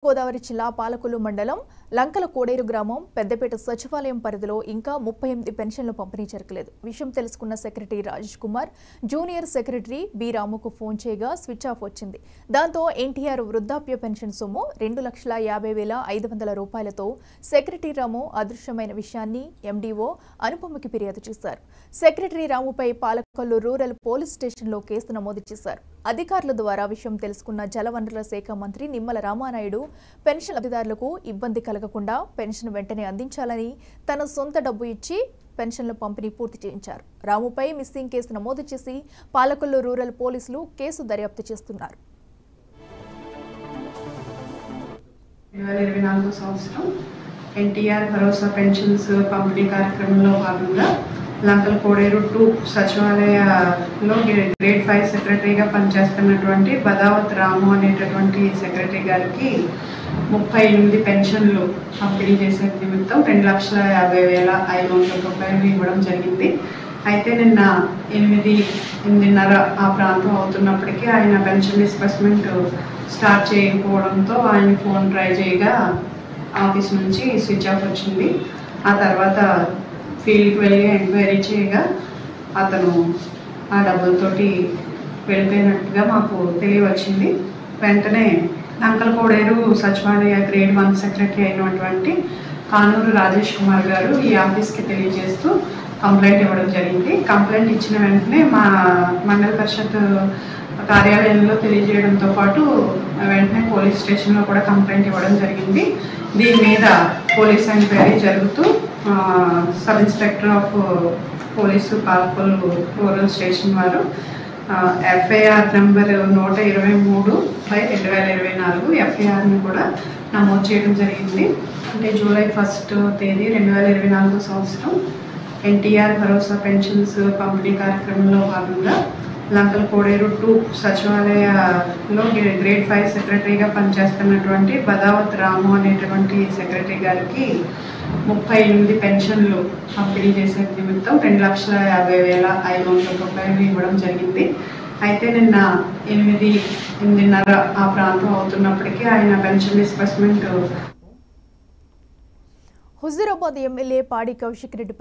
గోదావరి జిల్లా పాలకొల్లు మండలం లంకల కోడేరు గ్రామం పెద్దపేట సచివాలయం పరిధిలో ఇంకా 38 పెన్షన్లు పంపిణీ జరగలేదు. విషయం తెలుసుకున్న secretary Rajesh Kumar junior secretary B రాముకు ఫోన్ చేయగా స్విచ్ ఆఫ్ వచ్చింది. దాంతో ఎన్టీఆర్ వృద్ధాప్య పెన్షన్ సొమ్ము 2,50,500 రూపాయలతో సెక్రటరీ రాము అదృశ్యమైన విషయాన్ని ఎండీఓ అనుపమకి ఫిర్యాదు చేశారు. సెక్రటరీ రాముపై పాలకొల్లు రూరల్ పోలీస్ స్టేషన్లో కేసు నమోదు చేశారు. అధికారుల ద్వారా విషయం తెలుసుకున్న జలవనరుల శాఖ మంత్రి నిమ్మల రామానాయుడు పెన్షన్ లబ్ధిదారులకు ఇబ్బంది కలగకుండా పెన్షన్ వెంటనే అందించాలని తన సొంత డబ్బు ఇచ్చి పెన్షన్ల పంపిణీ పూర్తి చేయించారు. రాముపై మిస్సింగ్ కేసు నమోదు చేసి పాలకొల్లు రూరల్ పోలీసులు కేసు దర్యాప్తు చేస్తున్నారు. 2024 సంవత్సరం ఎన్టీఆర్ భరోసా పెన్షన్స్ పంపిణీ కార్యక్రమంలో భాగంగా లంకల కోడేరు 2 సచివాలయంలో గ్రేడ్ 5 సెక్రటరీగా పనిచేస్తున్నటువంటి బదావత్ రాము అనేటటువంటి సెక్రటరీ గారికి 38 పెన్షన్లు పంపిణీ చేసే నిమిత్తం 2,50,500 రూపాయలు ఇవ్వడం జరిగింది. అయితే నిన్న 8:30 ఆ ప్రాంతం అవుతున్నప్పటికీ ఆయన పెన్షన్ డిస్బర్స్మెంట్ స్టార్ట్ చేయకపోవడంతో ఆయన ఫోన్ ట్రై చేయగా ఆఫీస్ నుంచి స్విచ్ ఆఫ్ వచ్చింది. ఆ తర్వాత ఫీల్డ్కి వెళ్ళి ఎంక్వైరీ చేయగా అతను ఆ డబ్బులతోటి వెళ్ళిపోయినట్టుగా మాకు తెలియవచ్చింది. వెంటనే లంకల కోడేరు సచివాలయ గ్రేడ్ 1 సెక్రటరీ అయినటువంటి కానూరు రాజేష్ కుమార్ గారు ఈ ఆఫీస్కి తెలియజేస్తూ కంప్లైంట్ ఇవ్వడం జరిగింది. కంప్లైంట్ ఇచ్చిన వెంటనే మా మండల పరిషత్ కార్యాలయంలో తెలియజేయడంతో పాటు వెంటనే పోలీస్ స్టేషన్లో కూడా కంప్లైంట్ ఇవ్వడం జరిగింది. దీని మీద పోలీస్ ఎంక్వైరీ జరుగుతూ sub inspector of police Palakollu rural station వారు ఎఫ్ఐఆర్ నెంబర్ 123/2024 ఎఫ్ఐఆర్ని కూడా నమోదు చేయడం జరిగింది. అంటే జూలై 1 తేదీ 2024 సంవత్సరం ఎన్టీఆర్ భరోసా పెన్షన్స్ పంపిణీ కార్యక్రమంలో భాగంగా లంకల కోడేరు 2 సచివాలయంలో గ్రేడ్ 5 సెక్రటరీగా పనిచేస్తున్నటువంటి బదావత్ రాము అనేటటువంటి సెక్రటరీ గారికి 38 పెన్షన్లు పంపిణీ చేసే నిమిత్తం 2,50,500 రూపాయలు ఇవ్వడం జరిగింది. అయితే నిన్న 8:30 ఆ ప్రాంతం అవుతున్నప్పటికీ ఆయన పెన్షన్ డిస్బర్స్మెంట్ హుజూరాబాద్ ఎమ్మెల్యే పాడి కౌశిక్ రెడ్డి